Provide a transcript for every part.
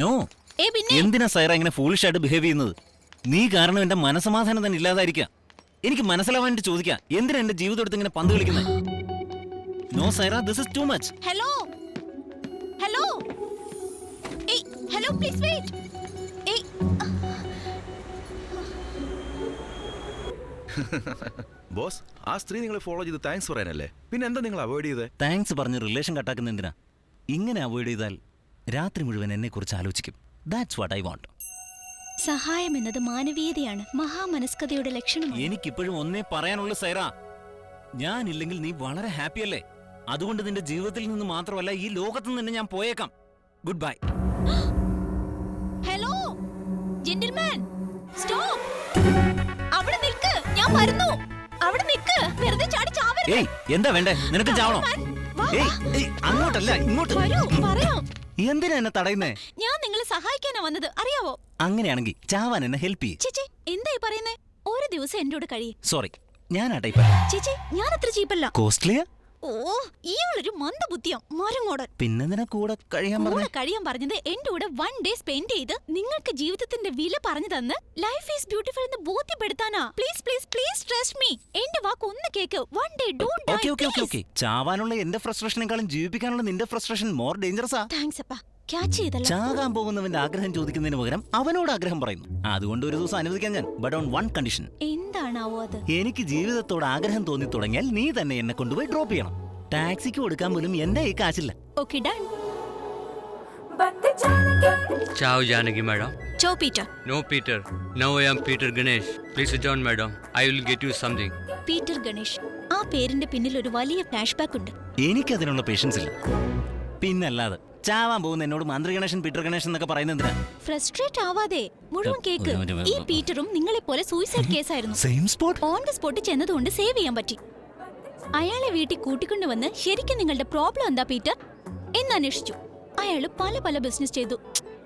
No. എന്തിനാ സൈറ ഇങ്ങനെ foolish ആയിട്ട് ബിഹേവ് ചെയ്യുന്നത്? നീ കാരണം എന്റെ മനസമാധാനം തന്നെ ഇല്ലാതായിരിക്കാം. എനിക്ക് മനസ്സിലാവാനായിട്ട് ചോദിക്കാം, എന്തിനാ എന്റെ ജീവിതം എടുത്ത് ഇങ്ങനെ പന്ത് കളിക്കുന്നത്? No Saira, this is too much. Hello hello ഏയ് ഹലോ പ്ലീസ് വെയിറ്റ്. ഏയ് ബോസ്, ആ സ്ത്രീ നിങ്ങളെ ഫോളോ ചെയ്ത് താങ്ക്സ് പറയാനല്ലേ? പിന്നെ എന്താ നിങ്ങൾ അവോയ്ഡ് ചെയ്തേ? താങ്ക്സ് പറഞ്ഞ് റിലേഷൻ കട്ടാക്കുന്ന എന്തിനാ? ഇങ്ങനെ അവോയ്ഡ് ചെയ്താൽ രാത്രി മുഴുവൻ എന്നെ കുറിച്ച് ആലോചിക്കും. That's what I want. സഹായം എന്നത് മാനവീയതയാണ്, മഹാമനസ്കതയുടെ ലക്ഷണമാണ്. എനിക്കിപ്പോഴും ഒന്നേ പറയാനുള്ളൂ സൈറ, ഞാനില്ലെങ്കിൽ നീ വളരെ ഹാപ്പി അല്ലേ? അതുകൊണ്ട് നിന്റെ ജീവിതത്തിൽ നിന്ന് മാത്രമല്ല ഈ ലോകത്ത് നിന്ന് ഞാൻ പോയേക്കാം. Good bye. Hello gentleman, stop. അവിടെ നിൽക്ക്, ഞാൻ വരുന്നു. അവിടെ നിൽക്ക്, വെറുതെ ചാടി ചാവരുത്. ഏയ്, എന്താ വേണ്ടേ? നിനക്ക് ചാവണോ? ഏയ്, അങ്ങോട്ടല്ല ഇങ്ങോട്ട്. പറയാം. എന്തിനാ എന്നെ തടയുന്നേ? ഞാൻ നിങ്ങളെ സഹായിക്കാനാ വന്നത്, അറിയാവോ? അങ്ങനെയാണെങ്കിൽ ചാവാൻ എന്നെ ഹെൽപ്പ് ചെയ്യ്. ചേച്ചി എന്തായി പറയുന്നേ? ഒരു ദിവസം എന്റെ കൂടെ കഴിയും. സോറി, ഞാൻ ആ ടൈപ്പ്. ചേച്ചി ഞാൻ അത്ര ചീപ്പല്ല. കോസ്റ്റ്ലിയാ? ഓ, ഇയാളൊരു മന്ദബുദ്ധിയാ, മരങ്ങോടൻ. പിന്നെന്തിനാ കൂടെ കഴിയാൻ പറഞ്ഞത് എന്റെ കൂടെ 1 ഡേ സ്പെൻഡ് ചെയ്ത് നിങ്ങൾക്ക് ജീവിതത്തിന്റെ വില പറഞ്ഞു തന്ന് ലൈഫ് ഈസ് ബ്യൂട്ടിഫുൾ എന്ന് ബോധ്യപ്പെടുത്താനാ. Please please please trust me. എന്റെ വാക്ക് ഒന്ന് കേക്ക്. 1 ഡേ ഡോണ്ട് ഡൈ. ഓക്കേ. ചാവാനുള്ള എന്റെ ഫ്രസ്ട്രേഷനേക്കാളും ജീവിപ്പിക്കാനുള്ള നിന്റെ ഫ്രസ്ട്രേഷൻ മോർ ഡേഞ്ചറസാ. താങ്ക്സ് അപ്പാ, ക്യാച്ച് ചെയ്തല്ലോ. ചാകാൻ പോകുന്നവന്റെ ആഗ്രഹം ചോദിക്കുന്നതിന് പകരം അവനോട് ആഗ്രഹം പറയുന്നു. അതുകൊണ്ട് ഒരു ദിവസം അനുവദിക്കാൻ ഞാൻ, ബട്ട് ഓൺ വൺ കണ്ടീഷൻ. എന്താണാവോ അത്? എനിക്ക് ജീവിതത്തോട് ആഗ്രഹം തോന്നി തുടങ്ങിയാൽ നീ തന്നെ എന്നെ കൊണ്ടുപോയി ഡ്രോപ്പ് ചെയ്യണം. ടാക്സിക്ക് കൊടുക്കാൻ പോലും എന്റെ ഈ കാശില്ല. Okay done. Ciao Janaki madam. Ciao Peter. No Peter. Now I am Peter Ganesh. Please sit down madam. I will get you something. Peter Ganesh. ആ പേരിന്റെ പിന്നിൽ ഒരു വലിയ ഫ്ലാഷ് ബാക്ക് ഉണ്ട്. എനിക്കതിനുള്ള പേഷ്യൻസ് ഇല്ല. പിന്നല്ലാതെ ചാവാൻ പോകുന്ന എന്നോട് മന്ത്രി ഗണേശൻ പീറ്റർ ഗണേശൻ എന്നൊക്കെ പറയുന്നത് എന്തിനാ? ഫ്രസ്ട്രേറ്റ് ആവാതെ മുഴുവൻ കേക്ക്. ഈ പീറ്ററും നിങ്ങളെ പോലെ സൂയിസൈഡ് കേസായിരുന്നു. Same spot. On the spot ചെന്നതുകൊണ്ട് സേവ് ചെയ്യാൻ പറ്റി. അയാളെ വീട്ടിൽ കൂട്ടിക്കൊണ്ടുവന്ന് ശരിക്കും നിങ്ങളുടെ പ്രോബ്ലം എന്താ പീറ്റർ എന്ന് അന്വേഷിച്ചു. അയാള് പല ബിസിനസ് ചെയ്തു,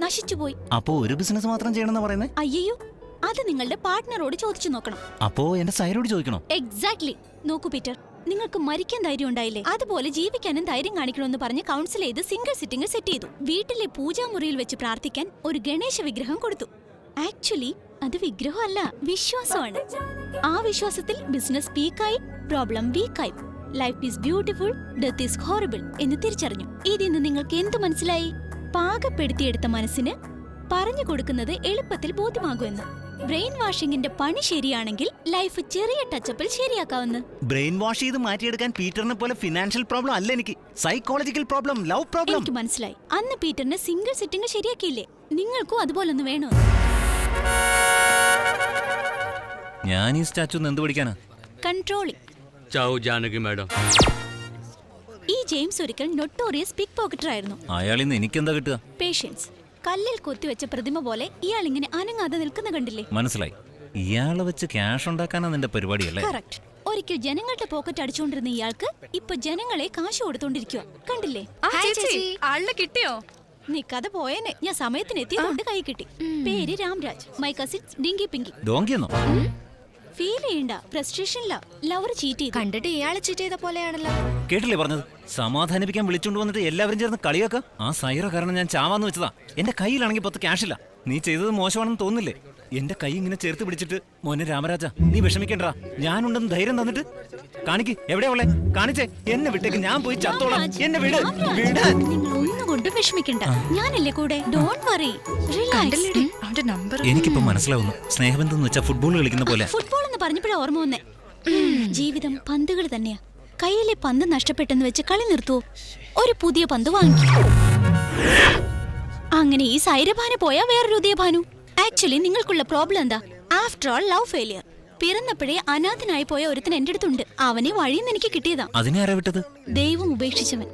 നശിച്ചുപോയി. അപ്പോ ഒരു ബിസിനസ് മാത്രം ചെയ്യണമെന്ന് പറയുന്നേ? അയ്യോ, അത് നിങ്ങളുടെ പാർട്ട്ണറോട് ചോദിച്ചു നോക്കണം. അപ്പോ എന്റെ സൈറോട് ചോദിക്കണോ? എക്സാക്ട്ലി. നോക്കൂ പീറ്റർ, നിങ്ങൾക്ക് മരിക്കാൻ ധൈര്യം ഉണ്ടായില്ലേ, അതുപോലെ ജീവിക്കാനും ധൈര്യം കാണിക്കണമെന്ന് പറഞ്ഞ് കൗൺസിൽ ചെയ്ത് സിംഗിൾ സിറ്റിംഗ് സെറ്റ് ചെയ്തു. വീട്ടിലെ പൂജാമുറിയിൽ വെച്ച് പ്രാർത്ഥിക്കാൻ ഒരു ഗണേശ വിഗ്രഹം കൊടുത്തു. ആക്ച്വലി അത് വിഗ്രഹമല്ല, വിശ്വാസമാണ്. ആ വിശ്വാസത്തിൽ ബിസിനസ് പീക്കായി, പ്രോബ്ലം വീക്കായി. Life is beautiful, death is horrible എന്ന് തിരിച്ചറിഞ്ഞു. ഇതിന്ന് നിങ്ങൾക്ക് എന്ത് മനസ്സിലായി? പാകപ്പെടുത്തിയെടുത്ത മനസ്സിന് പറഞ്ഞു കൊടുക്കുന്നത് എളുപ്പത്തിൽ ബോധ്യമാകുമെന്ന്. ബ്രെയിൻ വാഷിംഗിന്റെ പണി ശരിയാണെങ്കിൽ ലൈഫ് ചെറിയ ടച്ചപ്പിൽ ശരിയാക്കാവുന്ന. ബ്രെയിൻ വാഷ് ചെയ്ത് മാറ്റിയെടുക്കാൻ പീറ്ററിനെ പോലെ ഫിനാൻഷ്യൽ പ്രോബ്ലം അല്ല എനിക്ക്, സൈക്കോളജിക്കൽ പ്രോബ്ലം, ലവ് പ്രോബ്ലം. എനിക്ക് മനസ്സിലായി. അന്ന് പീറ്ററിന് സിംഗിൾ സിറ്റിംഗ് ശരിയാക്കിയില്ലേ, നിങ്ങൾക്കും അതുപോലൊന്ന് വേണോ? ഞാൻ ഈ സ്റ്റാച്ചു എന്ത് പഠിക്കാനാ? കൺട്രോളിംഗ്. Ciao Janaki madam. ഈ ജെയിംസ് ഒരിക്കൽ നൊട്ടോറിയസ് പിക് പോക്കറ്റർ ആയിരുന്നു. അയാളിന്ന് എനിക്കെന്താ കിട്ടുക? പേഷ്യൻസ്. കല്ലിൽ കൊത്തിവെച്ച പ്രതിമ പോലെ ഇയാൾ ഇങ്ങനെ അനങ്ങാതെ നിൽക്കുന്ന കണ്ടില്ലേ? മനസ്സിലായി. ഇയാളെ വെച്ച് ക്യാഷ് ഉണ്ടാക്കാനാ നിന്റെ പരിപാടിയല്ലേ? കറക്റ്റ്. ഒരിക്കൽ ജനങ്ങളുടെ പോക്കറ്റ് അടിച്ചുകൊണ്ടിരുന്ന ഇയാൾക്ക് ഇപ്പൊ ജനങ്ങളെ കാശ് കൊടുത്തോണ്ടിരിക്കുക, കണ്ടില്ലേ? ആളിനെ കിട്ടിയോ? നീ കഥ പോയേനെ. ഞാൻ സമയത്തിന് എത്തിയതുകൊണ്ട് കൈ കിട്ടി. പേര് Ramraj. My cousins Dinky Pinky. ഡോങ്കിയെന്നോ? ഫീൽ ചെയ്യണ്ട, ഫ്രസ്ട്രേഷനില്ല. ലവർ ചീറ്റ് ചെയ്തു. കണ്ടിട്ട് ഇയാളെ ചീറ്റ് ചെയ്ത പോലെയാണല്ലോ. കേട്ടില്ലേ പറഞ്ഞത്? സമാധാനിപ്പിക്കാൻ വിളിച്ചോണ്ട് വന്നിട്ട് എല്ലാവരും ചേർന്ന് കളിയാക്ക. ആ സൈറ കാരണം ഞാൻ ചാവാന്ന് വെച്ചതാ. എന്റെ കയ്യിലാണെങ്കിൽ 10 ക്യാഷ് ഇല്ല. നീ ചെയ്തത് മോശമാണെന്ന് തോന്നില്ലേ? എന്റെ കൈ ഇങ്ങനെ ചേർത്ത് പിടിച്ചിട്ട്, മോനെ രാമരാജ നീ വിഷമിക്കണ്ടാ, ഞാനുണ്ടെന്ന് ധൈര്യം തന്നിട്ട് കാണിക്ക്. എവിടെയാ ഉള്ളേ? കാണിച്ചേ. എന്നെ വിട്ടേക്ക്, ഞാൻ പോയി ചത്തോളാം. എന്നെ വിട്. നിങ്ങൾ ഒന്നുകൊണ്ടും വിഷമിക്കണ്ട, ഞാനല്ലേ കൂടെ. Don't worry, relax. അവന്റെ നമ്പർ എനിക്കിപ്പോ മനസ്സിലാവുന്നു, സ്നേഹബന്ധം എന്ന് വെച്ചാൽ ഫുട്ബോൾ കളിക്കുന്ന പോലെ. ഫുട്ബോൾ എന്ന് പറഞ്ഞപ്പോഴാ ഓർമ്മ വന്നേ. ജീവിതം പന്തുകൾ തന്നെയാ. കയ്യിലെ പന്ത് നഷ്ടപ്പെട്ടെന്ന് വെച്ച് കളി നിർത്തുവോ? ഒരു പുതിയ പന്ത് വാങ്ങിക്കും. അങ്ങനെ ഈ സൈരഭാനു പോയാ വേറൊരു ഉദയഭാനു. ആക്ച്വലി നിങ്ങൾക്കുള്ള പ്രോബ്ലം എന്താ? After all love failure. പിറന്നപ്പോഴേ അനാഥനായി പോയ ഒരുത്തൻ എന്റെ അടുത്തുണ്ട്. അവനെ വഴിയെന്ന് എനിക്ക് കിട്ടിയതാ. അതിനെ ആരാ വിട്ടത്? ദൈവം ഉപേക്ഷിച്ചവൻ.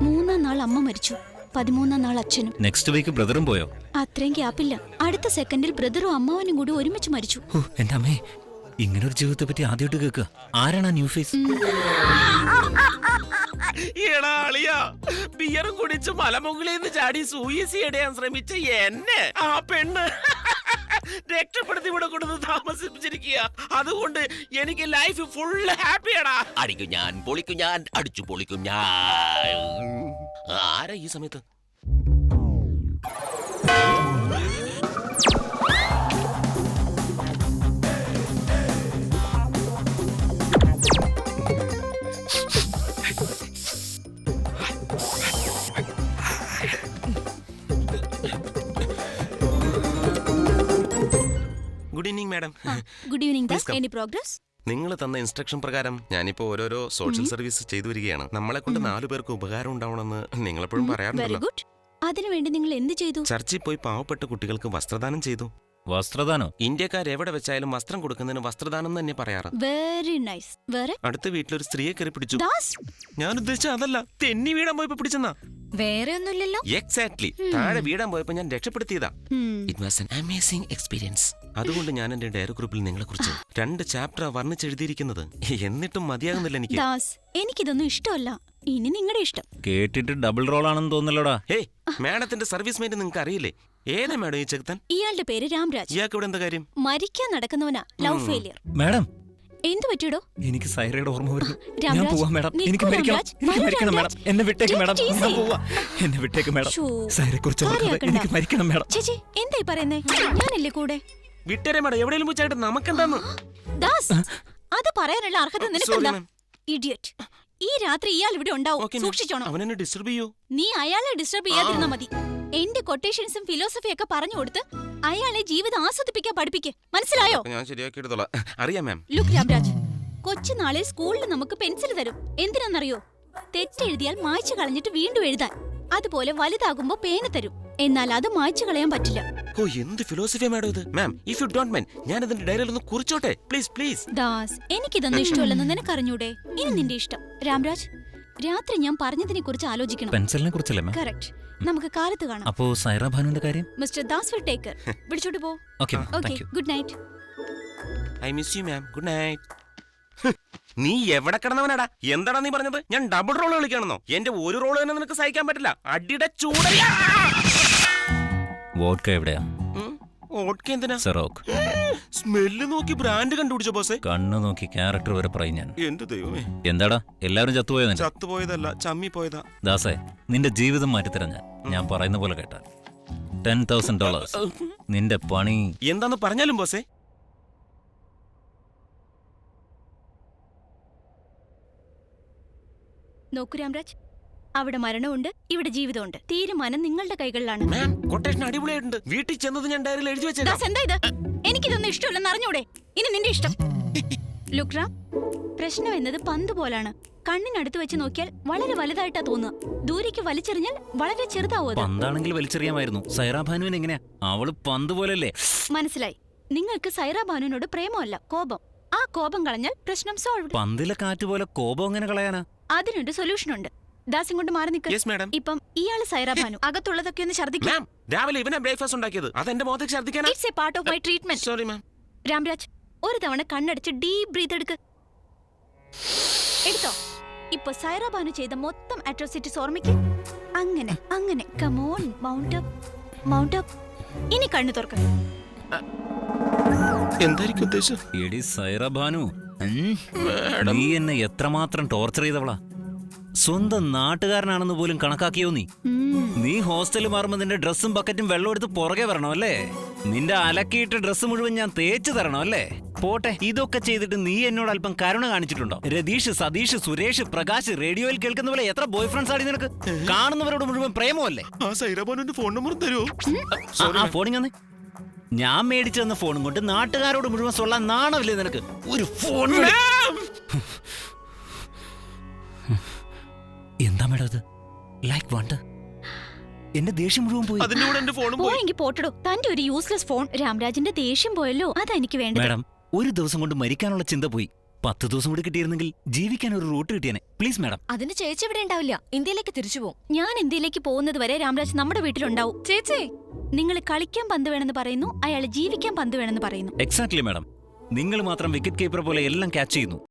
3-ാം നാൾ അമ്മ മരിച്ചു, 13-ാം നാൾ അച്ഛനും. നെക്സ്റ്റ് വീക്ക് ബ്രദറും പോയോ? അത്രയും ഗ്യാപ്പില്ല. അടുത്ത സെക്കൻഡിൽ ബ്രദറും അമ്മാവനും കൂടി ഒരുമിച്ച് മരിച്ചു. എന്റെ അമ്മേ, ഇങ്ങനൊരു ജീവിതത്തെ പറ്റി ആദ്യമായിട്ട് കേൾക്കുക. ആരാണ് ന്യൂ ഫേസ്? ബിയറും കുടിച്ച് മലമുകളിൽ ചാടി സൂയിസൈഡ് ചെയ്യാൻ ശ്രമിച്ച എന്നെ ആ പെണ്ണ് രക്ഷപ്പെടുത്തി ഇവിടെ കൊടുത്ത് താമസിപ്പിച്ചിരിക്കുക. അതുകൊണ്ട് എനിക്ക് ലൈഫ് ഫുൾ ഹാപ്പിയാടാ. അടിക്കും ഞാൻ, പൊളിക്കും ഞാൻ, അടിച്ചു പൊളിക്കും ഞാൻ. ആരാ ഈ സമയത്ത്? Good evening madam. Good evening Please Das. come. Any progress? നിങ്ങൾ തന്ന ഇൻസ്ട്രക്ഷൻ പ്രകാരം ഞാനിപ്പോ ഓരോരോ സോഷ്യൽ സർവീസ് ചെയ്തു വരികയാണ്. നമ്മളെ കൊണ്ട് 4 പേർക്ക് ഉപകാരം ഉണ്ടാവണമെന്ന് നിങ്ങളെപ്പോഴും വെരി പറയാറുണ്ടല്ലോ. ഗുഡ്. അതിനുവേണ്ടി നിങ്ങൾ എന്ത് ചെയ്തു? ചർച്ചിൽ പോയി പാവപ്പെട്ട കുട്ടികൾക്ക് വസ്ത്രദാനം ചെയ്തു. വസ്ത്രദാനോ? ഇന്ത്യക്കാർ എവിടെ വെച്ചാലും വസ്ത്രം കൊടുക്കുന്നതിന് വസ്ത്രദാനം എന്ന് തന്നെ പറയാറ്. Very nice. വേറെ? അടുത്ത വീട്ടിലൊരു സ്ത്രീയെ കയറി പിടിച്ചു. ദാസ്, ഞാൻ ഉദ്ദേശിച്ച അതല്ല, തെന്നി വീടാൻ പോയപ്പോ പിടിച്ചെന്നാ. വേറെ ഒന്നുമില്ലല്ലോ. എക്സാക്ട്ലി. താഴെ വീടാൻ പോയപ്പോ ഞാൻ രക്ഷപ്പെടുത്തിയതാ. It was an amazing experience. അതുകൊണ്ട് ഞാൻ എന്റെ ഡയറി ഗ്രൂപ്പിൽ നിങ്ങളെ കുറിച്ച് 2 ചാപ്റ്റർ വർണ്ണിച്ചെഴുതിയിരിക്കുന്നത്. എന്നിട്ടും മതിയാകുന്നില്ല എനിക്ക്. ദാസ്, എനിക്കിതൊന്നും ഇഷ്ടമല്ല. ഇനി നിങ്ങളുടെ ഇഷ്ടം. കേട്ടിട്ട് ഡബിൾ റോൾ ആണെന്ന് തോന്നലോടാ. ഹേയ്, മാഡത്തിന്റെ സർവീസ് മെയിൻ നിങ്ങൾക്ക് അറിയില്ലേ? ഏതാ മാഡം ഈ ചെറുക്കൻ? ഇയാളുടെ പേര് രാംരാജ്. ഇയാൾക്ക് ഇവിടെ എന്താ കാര്യം? മരിക്കാൻ നടക്കുന്നവനാ. Love failure. മാഡം, എന്തു പറ്റിയിടോ? എനിക്ക് സൈറയുടെ ഓർമ്മ വരുന്നു. രാംരാജ്, ഞാൻ പോവാം മാഡം. നിൽക്കൂ എനിക്ക് മരിക്കണം. രാംരാജ്. എനിക്ക് വരൂ മരിക്കണം മാഡം. രാംരാജ്. എന്നെ വിട്ടേക്ക് മാഡം. Take it ഞാൻ easy. പോവാ. എന്നെ വിട്ടേക്ക് മാഡം. ശോ, സൈറയെ കുറിച്ച് ഓർക്കാതെ കാര്യാക്കണ്ട. എനിക്ക് മരിക്കണം മാഡം. ചേച്ചി, എന്തായി പറയുന്നേ? ഞാനല്ലേ കൂടെ? വിട്ടേരെ മാഡം, എവിടെയെങ്കിലും വെച്ചായിട്ട് നമുക്കെന്താന്ന്? ദാസ്, അത് പറയാനുള്ള അർഹത Sorry, നിനക്കെന്താ? ma'am. ഇഡിയറ്റ്. ഈ രാത്രി ഇയാൾ ഇവിടെ ഉണ്ടാവും. Okay, ma'am. സൂക്ഷിച്ചോണം. അവൻ എന്നെ ഡിസ്റ്റർബ് ചെയ്യൂ. നീ അയാളെ ഡിസ്റ്റർബ് ചെയ്യാതിരുന്നാ മതി. എന്റെ കൊട്ടേഷൻസും ഫിലോസഫിയൊക്കെ പറഞ്ഞു കൊടുത്ത് അയാളെ ജീവിതം ആസ്വദിപ്പിക്കാൻ പഠിപ്പിക്ക്. മനസ്സിലായോ? അപ്പൊ ഞാൻ ശരിയാക്കി എടുത്തോളാം. അറിയാം മാം. ലുക്ക് രാംരാജ്, കൊച്ചുനാളിൽ സ്കൂളിൽ നമുക്ക് പെൻസിൽ തരും. എന്തിനാണെന്നറിയോ? തെറ്റെഴുതിയാൽ മായ്ച്ചു കളഞ്ഞിട്ട് വീണ്ടും എഴുതാൻ. അതുപോലെ വലുതാകുമ്പോ പേന തരും. എന്നാൽ അത് മായ്ച്ചു കളയാൻ പറ്റില്ല. ഓ, എന്ത് ഫിലോസഫിയാ മാഡം ഇത്? മാം, ഇഫ് യു ഡോണ്ട് മൈൻഡ്, ഞാൻ ഇതിന്റെ ഡയറിയിൽ ഒന്ന് കുറിച്ചോട്ടെ പ്ലീസ് പ്ലീസ്. ദാസ്, എനിക്കിതൊന്നും ഇഷ്ടമല്ലെന്ന് നിനക്കറിഞ്ഞൂടെ? ഇനി നിന്റെ ഇഷ്ടം. രാംരാജ്, രാത്രി ഞാൻ പറഞ്ഞതിനെ കുറിച്ച് ആലോചിക്കണം. പെൻസിലിനെ കുറിച്ചല്ലേ മാം? കറക്റ്റ്. നമുക്ക് കാലത്ത് കാണാം. അപ്പോ സൈറ ഭാനുവിന്റെ കാര്യം? Mister Das will take care. വിളിച്ചോട്ട് പോ. Okay okay, thank you. Good night. I miss you ma'am. Good night. നീ എവിടെ കിടന്നവനാടാ? എന്താടാ നീ പറഞ്ഞത്? ഞാൻ ഡബിൾ റോൾ കളിക്കാണെന്നോ? എന്റെ ഒരു റോള് തന്നെ നിനക്ക് സഹിക്കാൻ പറ്റില്ല. അടിയുടെ ചൂടയാ. വോഡ്ക എവിടെയാ? ഓട്ക എന്തിനാ? സെറോക്ക്. സ്മെല്ല് നോക്കി ബ്രാൻഡ് കണ്ടുപിടിച്ച ബോസേ. കണ്ണു നോക്കി ക്യാരക്ടർ വരെ പറയും ഞാൻ. എന്റെ ദൈവമേ. എന്താടാ എല്ലാവരും ചത്തുപോയോ നിന്റെ? ചത്തുപോയതല്ല, ചമ്മി പോയതാ. ദാസേ, നിന്റെ ജീവിതം മാറ്റിത്തരാം ഞാൻ പറയുന്ന പോലെ കേട്ടാൽ. $10,000 നിന്റെ പണി. എന്താന്ന് പറഞ്ഞാലും ബോസേ. നോക്കൂ രാംരാജ്, അവിടെ മരണമുണ്ട്, ഇവിടെ ജീവിതമുണ്ട്. തീരുമാനം നിങ്ങളുടെ കൈകളിലാണ്. മാം, കൊട്ടേഷൻ അടിപൊളിയായിട്ടുണ്ട്. വീട്ടിൽ ചെന്നത് ഞാൻ ഡയറിയിൽ എഴുതി വെച്ചേക്കാം. ദാസ്, എന്താ ഇത്? എനിക്കിതൊന്നും ഇഷ്ടമല്ലെന്ന് അറിഞ്ഞൂടെ? ഇനി നിന്റെ ഇഷ്ടം. ലുക്ക് റാം, പ്രശ്നം എന്നത് പന്ത് പോലാണ്. കണ്ണിനടുത്ത് വെച്ച് നോക്കിയാൽ വളരെ വലുതായിട്ടാ തോന്നുക. ദൂരേക്ക് വലിച്ചെറിഞ്ഞാൽ വളരെ ചെറുതാവും അത്. പന്താണെങ്കിൽ വലിച്ചെറിയാമായിരുന്നു. സൈറ ഭാനുവിന് എങ്ങനെയാ? അവള് പന്ത് പോലല്ലേ? മനസ്സിലായി. നിങ്ങൾക്ക് സൈറ ബാനുവിനോട് പ്രേമമല്ല, കോപം. ആ കോപം കളഞ്ഞാൽ പ്രശ്നം സോൾവ്. പന്തിലെ കാറ്റ് പോലെ കോപം എങ്ങനെ കളയാനാ? അതിനൊരു സൊല്യൂഷൻ ഉണ്ട്. ദാസ് ഇങ്ങോട്ട് മാറി നിൽക്ക്. Yes madam. ഇപ്പം ഇയാള് സൈറ ബാനു. അകത്തുള്ളതൊക്കെ ഒന്ന് ഛർദ്ദിക്കാം. മാം, രാവിലെ ഇവനാ ബ്രേക്ക്ഫാസ്റ്റ് ഉണ്ടാക്കിയത്. അതെന്റെ മുഖത്തേക്ക് ഛർദ്ദിക്കാനാ? It's a part of my treatment. Sorry ma'am. Ramraj, ഒരു തവണ കണ്ണടച്ച് ഡീപ് ബ്രീത്ത് എടുക്ക്. എടുത്തോ. ഇപ്പൊ സൈറ ബാനു ചെയ്ത മൊത്തം അട്രോസിറ്റീസ് ഓർമ്മിക്ക്. അങ്ങനെ അങ്ങനെ. Come on, mount up, mount up. ഇനി കണ്ണു തുറക്ക. എന്തായിരിക്കും ഉദ്ദേശം? എടി സൈറ ഭാനു, നീ എന്നെ എത്രമാത്രം ടോർച്ചർ ചെയ്തവളാ. സ്വന്തം നാട്ടുകാരനാണെന്ന് പോലും കണക്കാക്കിയോ നീ? നീ ഹോസ്റ്റലിൽ മാറുമ്പോ നിന്റെ ഡ്രസ്സും ബക്കറ്റും വെള്ളം എടുത്ത് പുറകെ വരണോ അല്ലേ? നിന്റെ അലക്കിയിട്ട് ഡ്രസ്സ് മുഴുവൻ ഞാൻ തേച്ച് തരണോ അല്ലേ? പോട്ടെ, ഇതൊക്കെ ചെയ്തിട്ട് നീ എന്നോട് അല്പം കരുണ കാണിച്ചിട്ടുണ്ടോ? രതീഷ്, സതീഷ്, സുരേഷ്, പ്രകാശ്, റേഡിയോയിൽ കേൾക്കുന്ന പോലെ എത്ര ബോയ് ഫ്രണ്ട്സ് ആടി നിനക്ക്? കാണുന്നവരോട് മുഴുവൻ പ്രേമമല്ലേ? ആ സൈറബാനുവിന്റെ ഫോൺ നമ്പർ തരുമോ? ആ ഫോണിങ് ഞാൻ മേടിച്ചു തന്ന ഫോണും കൊണ്ട് നാട്ടുകാരോട് മുഴുവൻ സൊല്ലാൻ നാണമില്ലേ നിനക്ക്? ഒരു ഫോൺ. എന്താ മേഡം ഇത്? ലൈക്ക് വണ്ട്. എന്റെ ദേഷ്യം മുഴുവൻ പോയി. അതിന്റെ കൂടെ എന്റെ ഫോണും പോയി. പോയെങ്കിൽ പോട്ടടോ. തന്റെ ഒരു യൂസ്ലെസ് ഫോൺ. രാംരാജിന്റെ ദേഷ്യം പോയല്ലോ, അതാ എനിക്ക് വേണ്ടത്. മേഡം, ഒരു ദിവസം കൊണ്ട് മരിക്കാനുള്ള ചിന്ത പോയി. 10 ദിവസം കൂടി കിട്ടിയിരുന്നെങ്കിൽ ജീവിക്കാൻ ഒരു റൂട്ട് കിട്ടിയേനെ. Please madam. അതിന് ചേച്ചി ഇവിടെ ഉണ്ടാവില്ല. ഇന്ത്യയിലേക്ക് തിരിച്ചു പോകും. ഞാൻ ഇന്ത്യയിലേക്ക് പോകുന്നത് വരെ രാംരാജ് നമ്മുടെ വീട്ടിലുണ്ടാവും. ചേച്ചി, നിങ്ങൾ കളിക്കാൻ പന്ത് വേണമെന്ന് പറയുന്നു, അയാൾ ജീവിക്കാൻ പന്ത് വേണമെന്ന് പറയുന്നു. Exactly madam. നിങ്ങൾ മാത്രം വിക്കറ്റ് കീപ്പർ പോലെ എല്ലാം ക്യാച്ച് ചെയ്യുന്നു.